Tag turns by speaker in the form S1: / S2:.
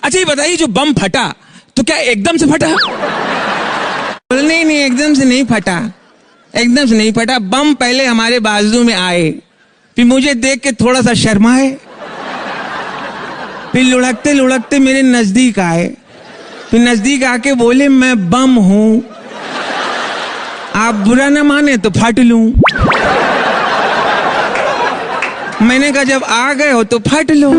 S1: अच्छा ये बताइए, जो बम फटा तो क्या एकदम से फटा?
S2: नहीं नहीं, एकदम से नहीं फटा, एकदम से नहीं फटा। बम पहले हमारे बाजू में आए, फिर मुझे देख के थोड़ा सा शर्माए, फिर लुढ़कते लुढ़कते मेरे नजदीक आए, फिर नजदीक आके बोले मैं बम हूं, आप बुरा ना माने तो फट लूं। मैंने कहा जब आ गए हो तो फट लो।